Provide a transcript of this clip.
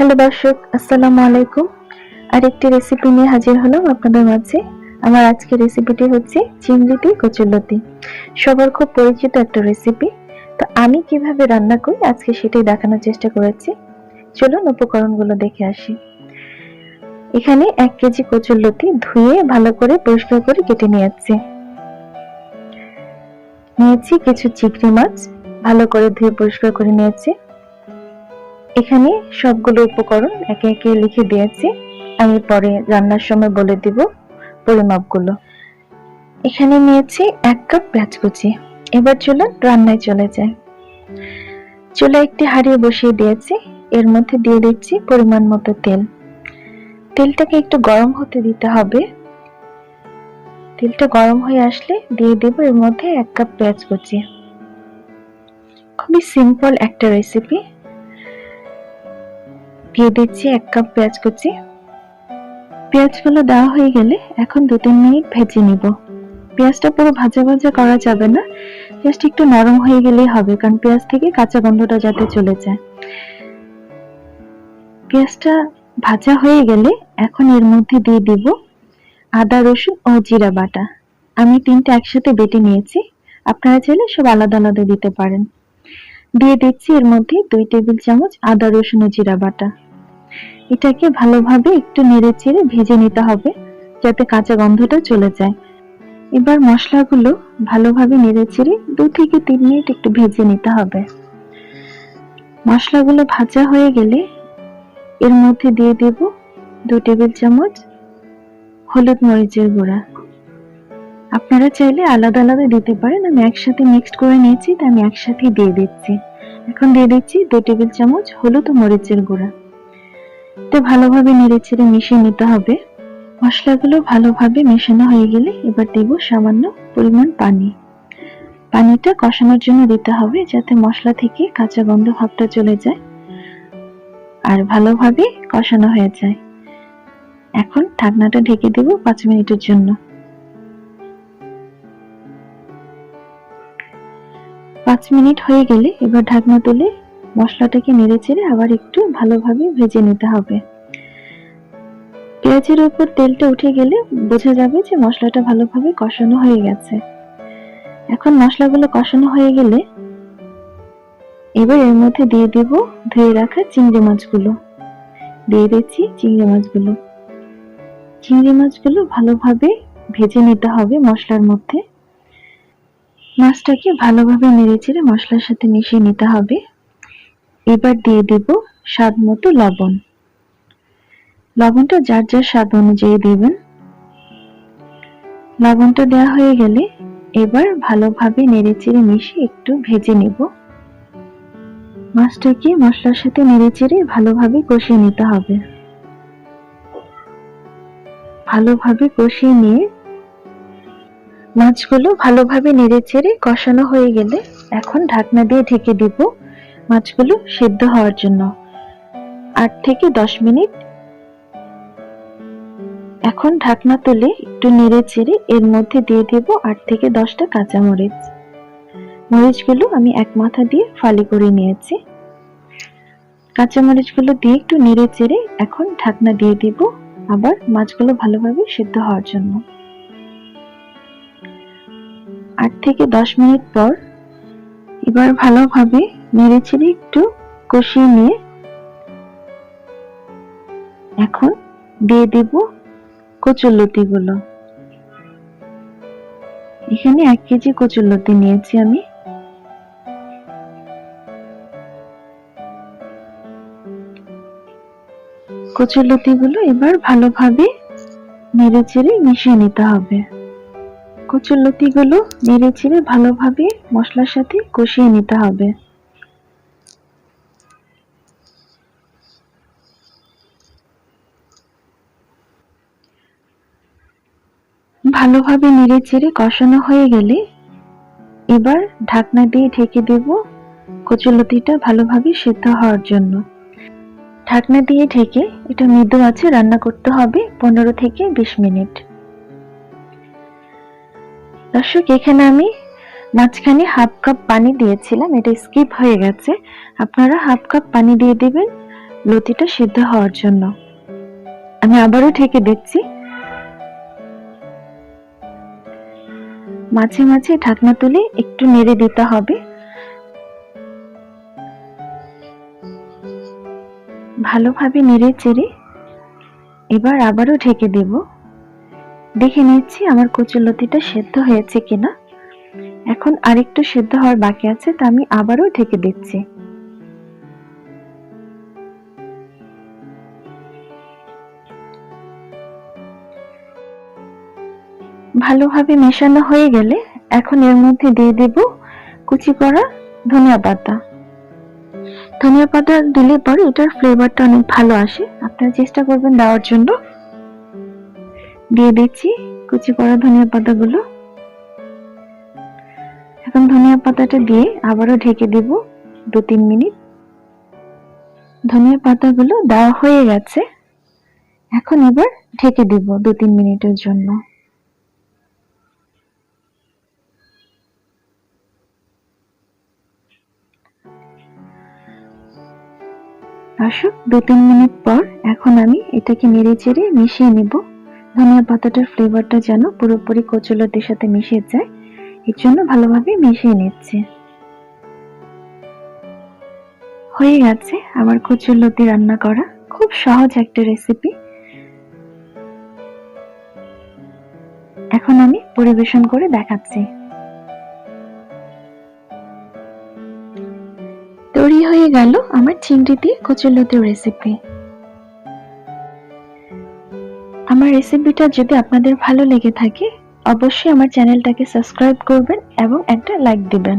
Hello দর্শক, আসসালামু আলাইকুম। আরেকটি রেসিপি নিয়ে হাজির হলাম আপনাদের মাঝে। আমার আজকের রেসিপিটি হচ্ছে চিংড়ি দিয়ে কচুরলতি। সবার খুব পরিচিত একটা রেসিপি। তো আমি কিভাবে রান্না করি আজকে সেটাই দেখানোর চেষ্টা করেছি। চলুন উপকরণগুলো দেখে আসি। এখানে 1 কেজি কচুরলতি ধুয়ে ভালো করে পরিষ্কার করে কেটে নিয়েছি কিছু চিংড়ি মাছ ভালো করে ধুয়ে পরিষ্কার করে নিয়েছি। এখানে সবগুলো উপকরণ একে একে লিখে দিয়েছি, আমি পরে রান্নার সময় বলে দিব পরিমাপগুলো। এখানে নিয়েছি 1 কাপ পেঁয়াজ কুচি। এবার চলুন রান্নায় চলে যাই। চুলায় একটি হাঁড়ি বসিয়ে দিয়েছি, এর মধ্যে দিয়ে দিচ্ছি পরিমাণ মতো তেল। তেলটাকে একটু গরম হতে দিতে হবে। তেলটা গরম হয়ে আসলে দিয়ে দেব এর মধ্যে 1 কাপ পেঁয়াজ কুচি। খুবই সিম্পল একটা রেসিপি। দিয়ে দিচ্ছি 1 কাপ পেঁয়াজ কুচি। পেঁয়াজগুলো দেওয়া হয়ে গেলে এখন 2-3 মিনিট ভেজে নিব। পেঁয়াজটা পুরো ভাজা ভাজা করা যাবে না, জাস্ট একটু নরম হয়ে গেলেই হবে, কারণ পেঁয়াজ থেকে কাঁচা গন্ধটা যাতে চলে যায়। পেঁয়াজটা ভাজা হয়ে গেলে এখন এর মধ্যে দিয়ে দিব আদা, রসুন ও জিরা বাটা। আমি 3টা একসাথে বেটে নিয়েছি, আপনারা চাইলে সব আলাদা আলাদা দিতে পারেন। দিয়ে দিচ্ছি এর মধ্যে 2 টেবিল চামচ আদা, রসুন ও জিরা বাটা। এটাকে ভালোভাবে একটু নেড়েচেড়ে ভেজে নিতে হবে যাতে কাঁচা গন্ধটা চলে যায়। এবার মশলাগুলো ভালোভাবে নেড়েচেড়ে 2 থেকে 3 মিনিট একটু ভেজে নিতে হবে। মশলাগুলো ভাজা হয়ে গেলে এর মধ্যে দিয়ে দেব 2 টেবিল চামচ হলুদ মরিচের গুঁড়া। আপনারা চাইলে আলাদা আলাদা দিতে পারেন, আমি একসাথে মিক্সড করে নিয়েছি তাই আমি একসাথে দিয়ে দিচ্ছি। এখন দিয়ে দিচ্ছি 2 টেবিল চামচ হলুদ ও মরিচের গুঁড়া। তো ভালোভাবে নেড়েচেড়ে মিশিয়ে নিতে হবে। মশলাগুলো ভালোভাবে মেশানো হয়ে গেলে এবার দেব সামান্য পরিমাণ পানি। পানিটা কষানোর জন্য দিতে হবে যাতে মশলা থেকে কাঁচা গন্ধ ভাবটা চলে যায় আর ভালোভাবে কষানো হয়ে যায়। এখন ঢাকনাটা ঢেকে দেব 5 মিনিটের জন্য। 5 মিনিট হয়ে গেলে এবার ঢাকনা তুলে মশলাটাকে নেড়েচেড়ে আবার একটু ভালোভাবে ভেজে নিতে হবে। পেঁয়াজের উপর তেলটা উঠে গেলে বোঝা যাবে যে মশলাটা ভালোভাবে কষানো হয়ে গেছে। এখন মশলাগুলো কষানো হয়ে গেলে এবার এর মধ্যে দিয়ে দেব ধুয়ে রাখা চিংড়ি মাছগুলো। দিয়ে দিচ্ছি চিংড়ি মাছগুলো। চিংড়ি মাছগুলো ভালোভাবে ভেজে নিতে হবে মশলার মধ্যে। মাছটাকে ভালোভাবে নেড়েচেড়ে মশলার সাথে মিশিয়ে নিতে হবে। এবার দিয়ে দেব স্বাদ মতো লবণ। লবণটা যার যার স্বাদ অনুযায়ী দেবেন। লবণটা দেওয়া হয়ে গেলে এবার ভালোভাবে নেড়েচেড়ে মিশিয়ে একটু ভেজে নেব। মাছটাকে মশলার সাথে নেড়েচেড়ে ভালোভাবে কষিয়ে নিতে হবে। ভালোভাবে কষিয়ে নিয়ে মাছগুলো ভালোভাবে নেড়েচেড়ে কষানো হয়ে গেলে এখন ঢাকনা দিয়ে ঢেকে দেব মাছগুলো সেদ্ধ হওয়ার জন্য 8 থেকে 10 মিনিট। এখন ঢাকনা তুলে একটু নেড়েচেড়ে এর মধ্যে দিয়ে দেব 8 থেকে 10টা কাঁচামরিচ। মরিচগুলো আমি এক মাথা দিয়ে ফালি করে নিয়েছি। কাঁচামরিচগুলো দিয়ে একটু নেড়েচেড়ে এখন ঢাকনা দিয়ে দেব আবার মাছগুলো ভালোভাবে সেদ্ধ হওয়ার জন্য। 8 থেকে 10 মিনিট পর এবার ভালোভাবে নেড়েচেড়ে একটু কষিয়ে নিয়ে এখন দিয়ে দেব কচুরলতিগুলো। এখানে 1 কেজি কচুরলতি নিয়েছি আমি। কচুরলতিগুলো এবার ভালোভাবে নেড়েচেড়ে মিশিয়ে নিতে হবে। কচুরলতিগুলো নেড়েচেড়ে ভালোভাবে মশলার সাথে কষিয়ে নিতে হবে। ভালোভাবে নেড়েচেড়ে কষানো হয়ে গেলে এবার ঢাকনা দিয়ে ঢেকে দেব কচুরলতিটা ভালোভাবে সেদ্ধ হওয়ার জন্য। ঢাকনা দিয়ে ঢেকে এটা মৃদু আঁচে রান্না করতে হবে 15 থেকে 20 মিনিট। দর্শক, এখানে আমি মাঝখানে হাফ কাপ পানি দিয়েছিলাম, এটা স্কিপ হয়ে গেছে। আপনারা হাফ কাপ পানি দিয়ে দিবেন লতিটা সিদ্ধ হওয়ার জন্য। আমি আবারও ঢেকে দিচ্ছি। মাঝে মাঝে ঢাকনা তুলে একটু নেড়ে দিতে হবে। ভালোভাবে নেড়ে চেড়ে এবার আবারও ঢেকে দেব। দেখে নিচ্ছি আমার কচুলতিটা সেদ্ধ হয়েছে কিনা। এখন আরেকটু সেদ্ধ হওয়ার বাকি আছে, তা আমি আবারও ঢেকে দিচ্ছি। ভালোভাবে মেশানো হয়ে গেলে এখন এর মধ্যে দিয়ে দেব কুচি করা ধনিয়া পাতা। ধনিয়া পাতা দিলে পরে এটার ফ্লেভারটা অনেক ভালো আসে, আপনারা চেষ্টা করবেন দেওয়ার জন্য। দিয়ে দিচ্ছি কুচি করা ধনিয়া পাতাগুলো। এখন ধনিয়া পাতাটা দিয়ে আবারও ঢেকে দেব 2-3 মিনিট। ধনিয়া পাতাগুলো দেওয়া হয়ে গেছে, এখন এবার ঢেকে দেব 2-3 মিনিটের জন্য। দর্শক, 2-3 মিনিট পর এখন আমি এটাকে নেড়ে চেড়ে মিশিয়ে নেব। ধনিয়া পাতাটার ফ্লেভারটা যেন পুরোপুরি কচুলতির সাথে মিশে যায়, এর জন্য ভালোভাবে মিশিয়ে নিচ্ছি। হয়ে গেছে আমার কচুলতি রান্না করা। খুব সহজ একটা রেসিপি। এখন আমি পরিবেশন করে দেখাচ্ছি। তৈরি হয়ে গেল আমার চিংড়ি দিয়ে কচুলতি রেসিপি। আমার রেসিপিটা যদি আপনাদের ভালো লেগে থাকে অবশ্যই আমার চ্যানেলটাকে সাবস্ক্রাইব করবেন এবং একটা লাইক দিবেন।